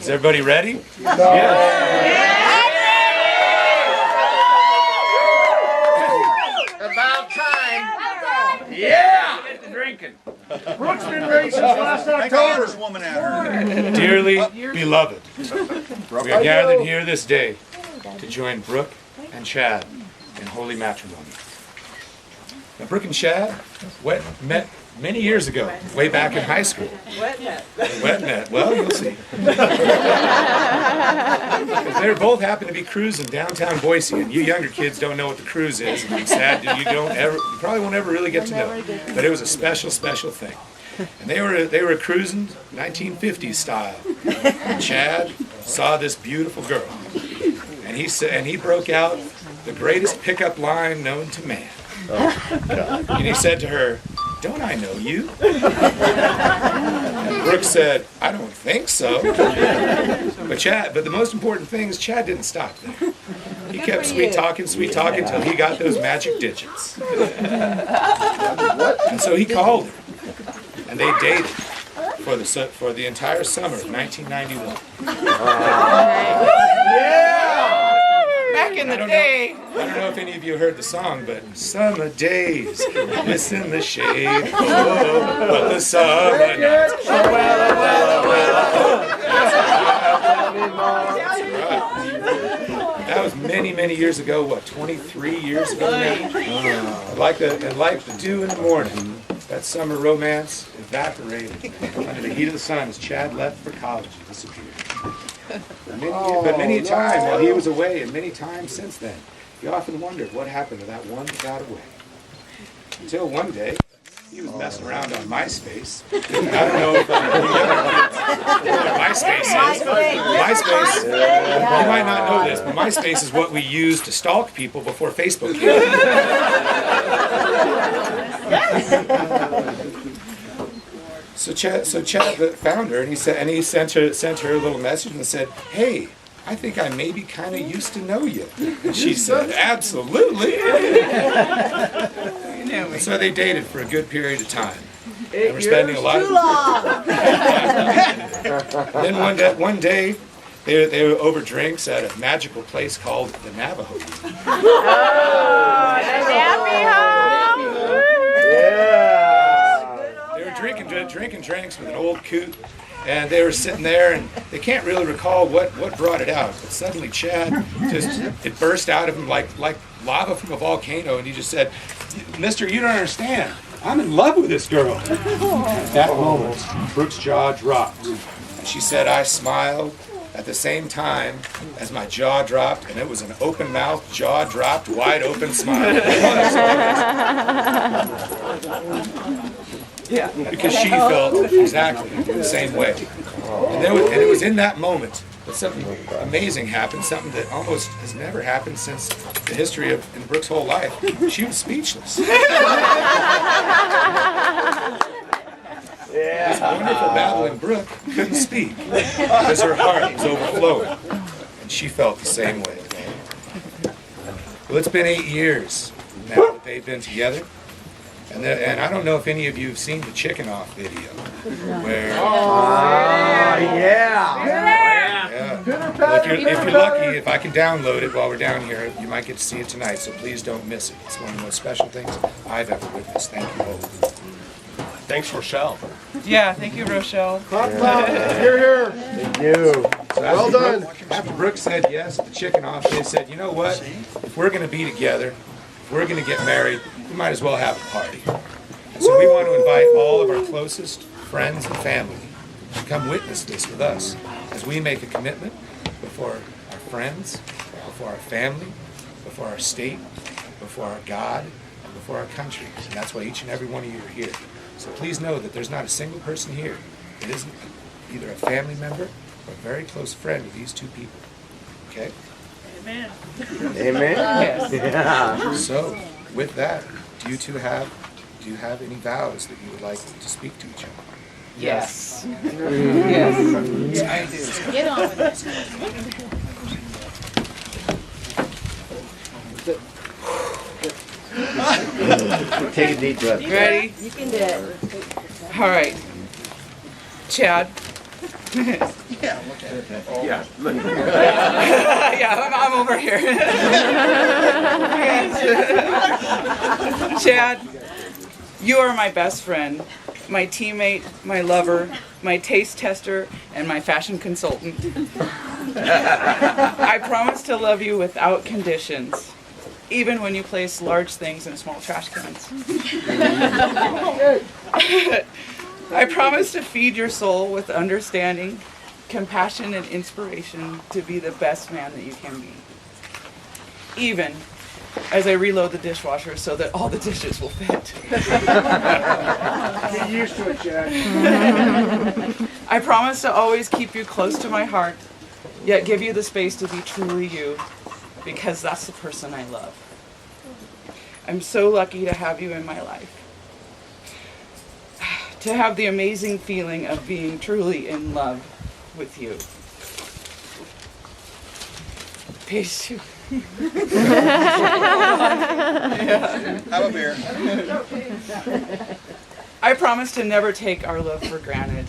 Is everybody ready? No. About time. Yeah! Get to drinking. Brooke's been ready since last October. Woman at her. Dearly beloved, we are gathered here this day to join Brooke and Chad in holy matrimony. Now, Brooke and Chad met many years ago, way back in high school. Wet net. Wet net. Well, you'll see. They both happen to be cruising downtown Boise, and you younger kids don't know what the cruise is. And I'm sad you probably won't ever really get to know it. But it was a special, special thing. And they were cruising 1950s style. And Chad saw this beautiful girl, and he broke out the greatest pickup line known to man. And he said to her, "Don't I know you?" And Brooke said, "I don't think so." But the most important thing is Chad didn't stop there. He kept sweet talking till he got those magic digits. And so he called her, and they dated for the entire summer of 1991. Back in the day. I don't know if any of you heard the song, but summer days, miss in the shade, oh, but the summer nights. Oh, that was many, many years ago, what, 23 years ago now? Like the dew in the morning, that summer romance evaporated under the heat of the sun as Chad left for college and disappeared. But many a time while he was away, and many times since then, he often wondered what happened to that one that got away. Until one day, he was messing around on MySpace. I don't know if you know what MySpace is. MySpace, you might not know this, but MySpace is what we use to stalk people before Facebook came. So Chad found her, and he sent her a little message and said, "Hey, I think I maybe kind of used to know you." And she said, "Absolutely." And so they dated for a good period of time. They were spending a lot of Then one day, they were over drinks at a magical place called the Navajo. Drinking drinks with an old coot, and they were sitting there, and they can't really recall what brought it out. But suddenly Chad it burst out of him like lava from a volcano, and he just said, "Mister, you don't understand. I'm in love with this girl." At that moment, Brooke's jaw dropped, and she said, "I smiled at the same time as my jaw dropped, and it was an open mouth, jaw dropped, wide open smile." Yeah, because she felt exactly the same way. And it was in that moment that something amazing happened, something that almost has never happened since the history of in Brooke's whole life. She was speechless. This wonderful babbling Brooke couldn't speak because her heart was overflowing, and she felt the same way. Well, it's been 8 years now that they've been together. And I don't know if any of you have seen the Chicken Off video. Where, Well, if you're lucky, if I can download it while we're down here, you might get to see it tonight, so please don't miss it. It's one of the most special things I've ever witnessed. Thank you both. Thanks, Rochelle. Yeah, thank you, Rochelle. Here, here. Thank you. So well done. After Brooke said yes, the Chicken Off, they said, "You know what? If we're going to be together, if we're going to get married, we might as well have a party." And so we want to invite all of our closest friends and family to come witness this with us as we make a commitment before our friends, before our family, before our state, before our God, and before our country. And that's why each and every one of you are here. So please know that there's not a single person here that isn't either a family member or a very close friend of these two people. Okay? Amen. Amen. Yes. Yeah. So, with that, do you have any vows that you would like to speak to each other? Yes. Yes. I do. Get on with it. Take a deep breath. Ready? You can do it. All right. Chad, Yeah. Yeah, I'm over here. Chad, you are my best friend, my teammate, my lover, my taste tester, and my fashion consultant. I promise to love you without conditions, even when you place large things in small trash cans. I promise to feed your soul with understanding, compassion, and inspiration to be the best man that you can be. Even as I reload the dishwasher so that all the dishes will fit. Get used to it, Chad. I promise to always keep you close to my heart, yet give you the space to be truly you, because that's the person I love. I'm so lucky to have you in my life. To have the amazing feeling of being truly in love with you. Page 2. Have a beer. I promise to never take our love for granted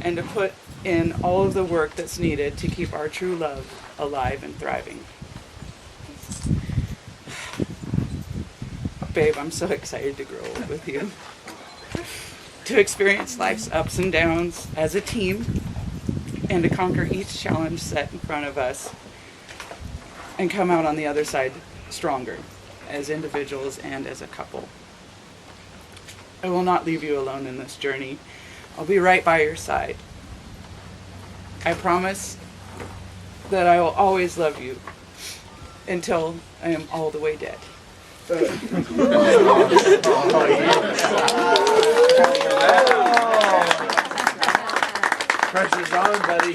and to put in all of the work that's needed to keep our true love alive and thriving. Babe, I'm so excited to grow old with you. To experience life's ups and downs as a team and to conquer each challenge set in front of us and come out on the other side stronger as individuals and as a couple. I will not leave you alone in this journey. I'll be right by your side. I promise that I will always love you until I am all the way dead. Pressure's on, buddy.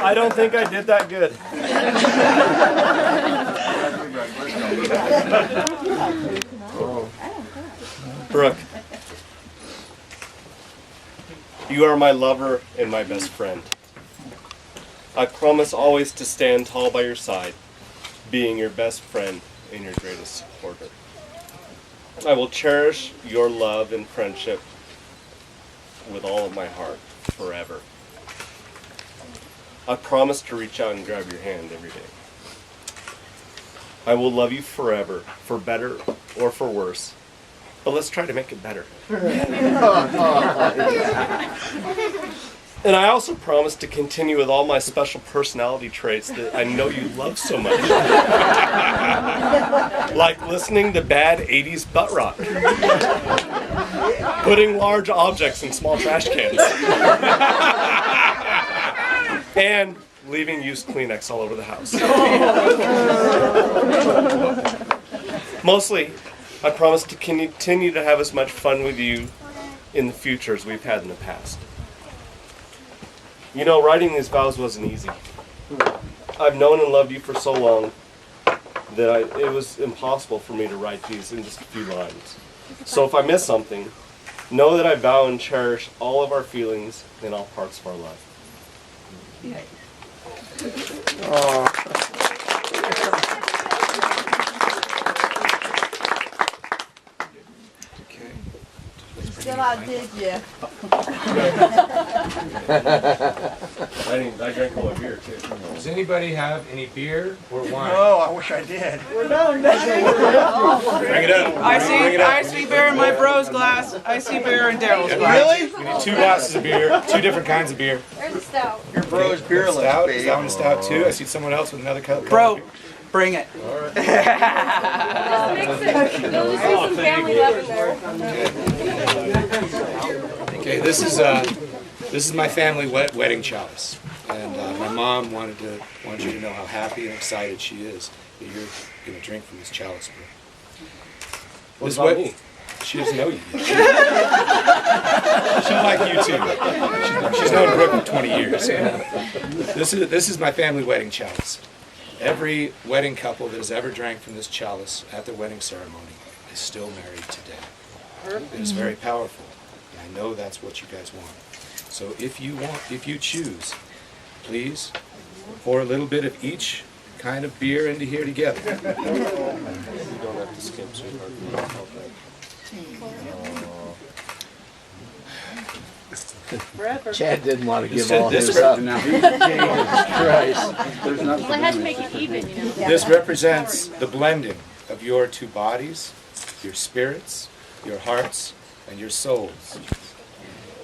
I don't think I did that good. Brooke, you are my lover and my best friend. I promise always to stand tall by your side, being your best friend and your greatest supporter. I will cherish your love and friendship with all of my heart forever. I promise to reach out and grab your hand every day. I will love you forever, for better or for worse. But let's try to make it better. And I also promise to continue with all my special personality traits that I know you love so much. Like listening to bad 80s butt rock. Putting large objects in small trash cans. And leaving used Kleenex all over the house. Mostly, I promise to continue to have as much fun with you in the future as we've had in the past. You know, writing these vows wasn't easy. I've known and loved you for so long that it was impossible for me to write these in just a few lines. So if I miss something, know that I vow and cherish all of our feelings in all parts of our life. Still outdid you. I drank all my beer too. Does anybody have any beer or wine? Oh, I wish I did. Bring it up. I see beer in my bro's glass. I see beer in Daryl's glass. Really? We need 2 glasses of beer, 2 different kinds of beer. There's a stout. Your bro's beer list, Stout, babe. is that one a stout too? I see someone else with another cup. Bro, bring it. Mix it. There'll just be some family love in there. Okay, this is my family wedding chalice, and my mom wanted you to know how happy and excited she is that you're going to drink from this chalice, bro. What about me? She doesn't know you yet. She'll like you too. She's known Brooke for 20 years. This is my family wedding chalice. Every wedding couple that has ever drank from this chalice at their wedding ceremony is still married today. It is very powerful. And I know that's what you guys want. So if you choose, please pour a little bit of each kind of beer into here together. You don't have to skim so hard. Forever. Chad didn't want to give said all this his right up. Jesus Christ. Well, I had to make it even, you know. This represents the blending of your two bodies, your spirits, your hearts, and your souls.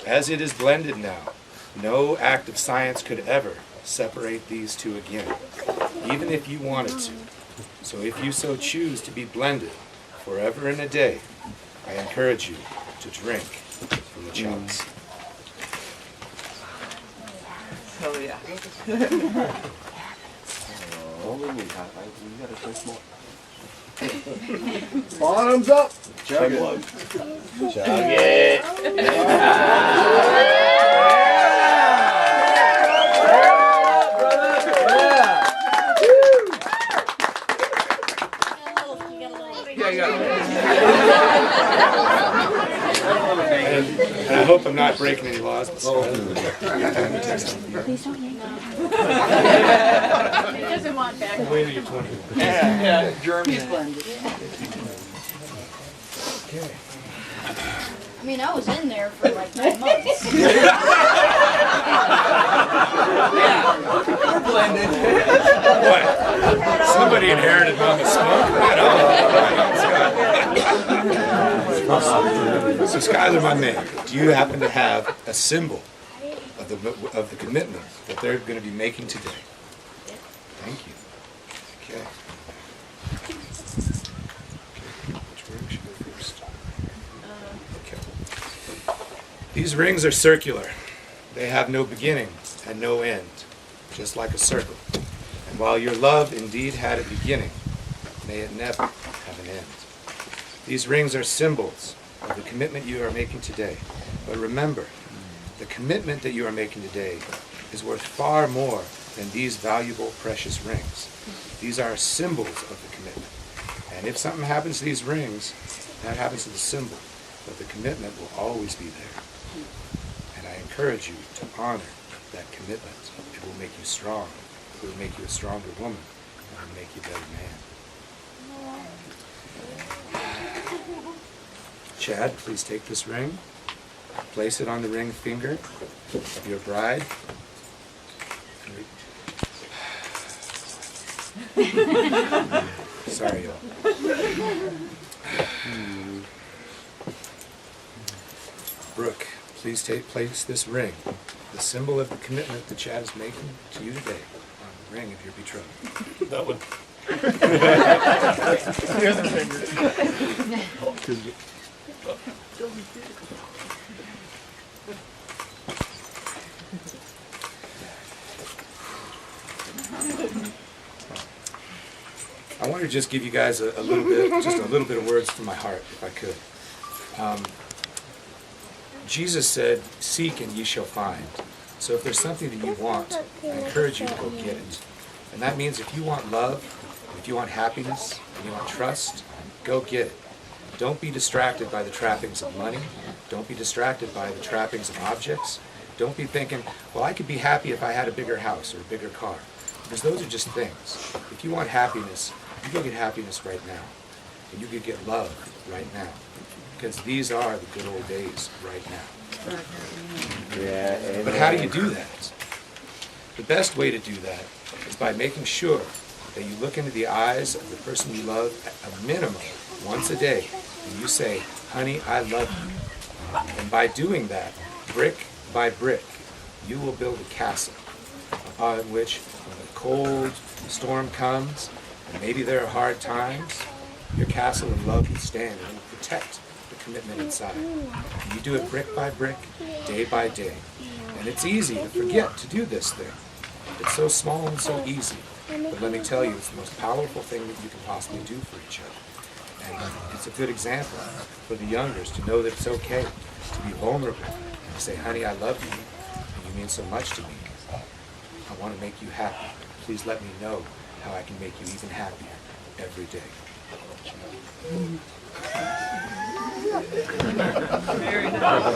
As it is blended now, no act of science could ever separate these two again, even if you wanted to. So if you so choose to be blended forever and a day, I encourage you to drink from the chalice. Oh yeah. Bottoms up. Chug it. Chug it. And I hope I'm not breaking any laws. Please don't yank He doesn't want back. Wait till you're 21. Yeah, German. Okay. I mean, I was in there for like 9 months. What? Somebody inherited Mama's smoke? So Skylar, my man, do you happen to have a symbol of the commitment that they're going to be making today? Thank you. Okay. Which ring should go first? Okay. These rings are circular. They have no beginning and no end, just like a circle. And while your love indeed had a beginning, may it never have an end. These rings are symbols of the commitment you are making today. But remember, the commitment that you are making today is worth far more than these valuable, precious rings. These are symbols of the commitment. And if something happens to these rings, that happens to the symbol. But the commitment will always be there. And I encourage you to honor that commitment. It will make you strong. It will make you a stronger woman. It will make you a better man. Chad, please take this ring. Place it on the ring finger of your bride. Sorry, y'all. Brooke, please place this ring, the symbol of the commitment that Chad is making to you today, on the ring of your betrothed. That one. The other finger. I want to just give you guys a little bit, just a little bit of words from my heart, if I could. Jesus said, "Seek and ye shall find." So if there's something that you want, I encourage you to go get it. And that means if you want love, if you want happiness, and you want trust, go get it. Don't be distracted by the trappings of money. Don't be distracted by the trappings of objects. Don't be thinking, well, I could be happy if I had a bigger house or a bigger car. Because those are just things. If you want happiness, you go get happiness right now. And you could get love right now. Because these are the good old days right now. Yeah, But how do you do that? The best way to do that is by making sure that you look into the eyes of the person you love at a minimum once a day, and you say, "Honey, I love you." And by doing that, brick by brick, you will build a castle upon which, when a cold storm comes, and maybe there are hard times, your castle of love will stand and will protect the commitment inside. And you do it brick by brick, day by day. And it's easy to forget to do this thing. It's so small and so easy. But let me tell you, it's the most powerful thing that you can possibly do for each other. And it's a good example for the youngers to know that it's okay to be vulnerable and to say, "Honey, I love you, and you mean so much to me. I want to make you happy. Please let me know how I can make you even happier every day." And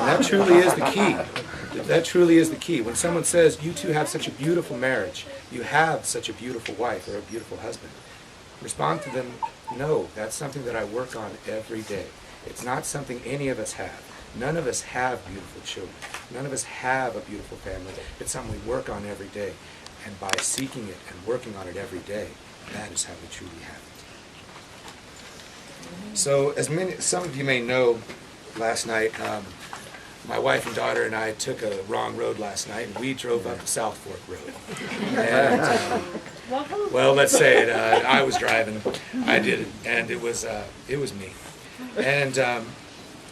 that truly is the key. That truly is the key. When someone says, "You two have such a beautiful marriage, you have such a beautiful wife or a beautiful husband," respond to them, "No, that's something that I work on every day. It's not something any of us have. None of us have beautiful children. None of us have a beautiful family. It's something we work on every day. And by seeking it and working on it every day, that is how we truly have it. So, some of you may know, last night, my wife and daughter and I took a wrong road last night, and we drove up South Fork Road. And, well, let's say it. I was driving. I did it, and it was me. And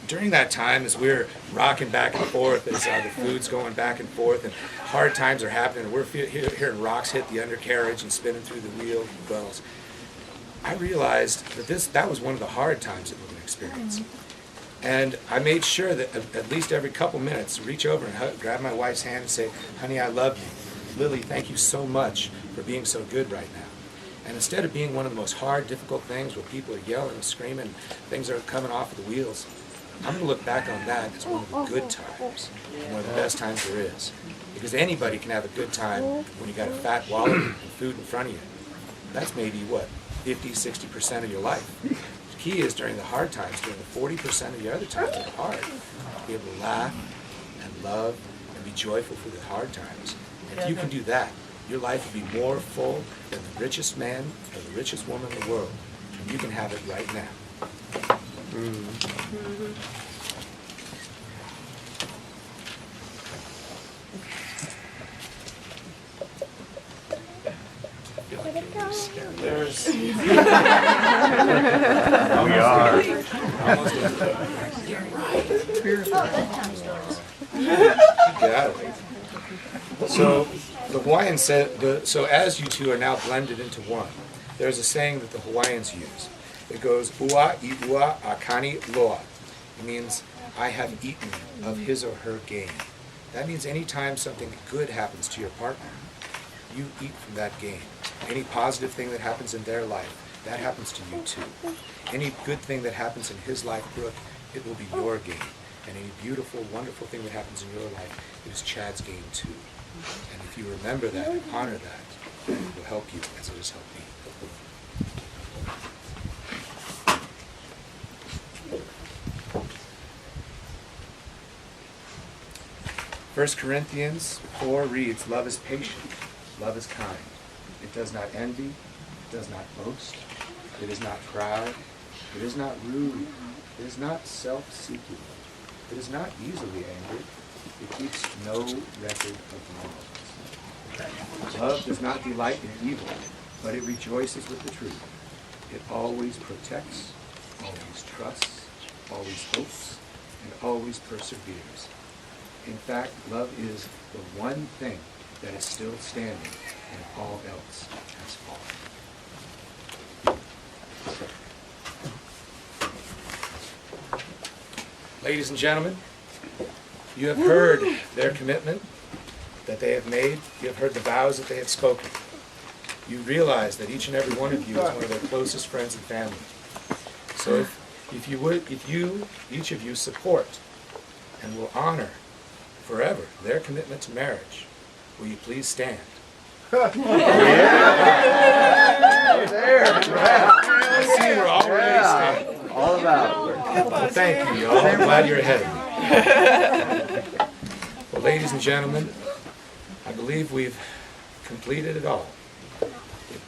during that time, as we're rocking back and forth, as the food's going back and forth, and hard times are happening, and we're hearing rocks hit the undercarriage and spinning through the wheel wells, I realized that was one of the hard times that we're going to experience. And I made sure that at least every couple minutes, reach over and grab my wife's hand and say, honey, I love you. Lily, thank you so much for being so good right now. And instead of being one of the most hard, difficult things where people are yelling and screaming, things are coming off of the wheels, I'm going to look back on that as one of the good times, one of the best times there is. Because anybody can have a good time when you got a fat wallet and food in front of you. That's maybe, 50-60% of your life. The key is during the hard times, during the 40% of the other times that are hard, to be able to laugh and love and be joyful for the hard times. And if you can do that, your life will be more full than the richest man or the richest woman in the world. And you can have it right now. There's We are. got it. So the Hawaiians said, so as you two are now blended into one, there's a saying that the Hawaiians use. It goes, ua I ua akani loa. It means, I have eaten of his or her gain. That means anytime something good happens to your partner, you eat from that gain. Any positive thing that happens in their life, that happens to you too. Any good thing that happens in his life, Brooke, it will be your gain. And any beautiful, wonderful thing that happens in your life, it is Chad's gain too. And if you remember that and honor that, then it will help you as it has helped me. 1 Corinthians 4 reads, love is patient, love is kind. It does not envy, it does not boast, it is not proud, it is not rude, it is not self-seeking, it is not easily angered, it keeps no record of wrongs. Love does not delight in evil, but it rejoices with the truth. It always protects, always trusts, always hopes, and always perseveres. In fact, love is the one thing that is still standing and all else has fallen. Ladies and gentlemen, you have heard their commitment that they have made. You have heard the vows that they have spoken. You realize that each and every one of you is one of their closest friends and family. So if each of you support and will honor forever their commitment to marriage, will you please stand? There. I see we're already standing. All about. Well, thank you, y'all. I'm glad you're ahead of me. Well, ladies and gentlemen, I believe we've completed it all.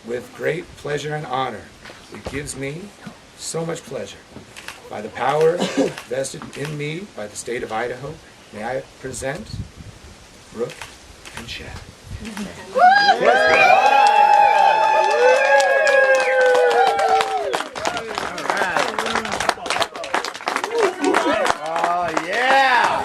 With great pleasure and honor, it gives me so much pleasure. By the power vested in me by the state of Idaho, may I present Brooke and Chad. Oh, yeah.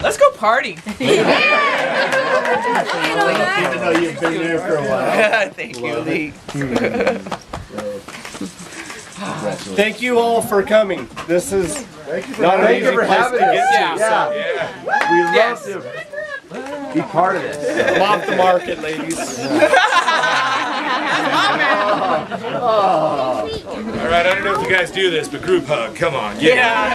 Let's go party. Even though you've been there for a while. Thank you, Lee. Thank you all for coming. This is Thank not an you easy for place having to us. get to. Yeah. We love Yes. to be part of this. I'm off the market, ladies. All right, I don't know if you guys do this, but group hug. Come on. Yeah.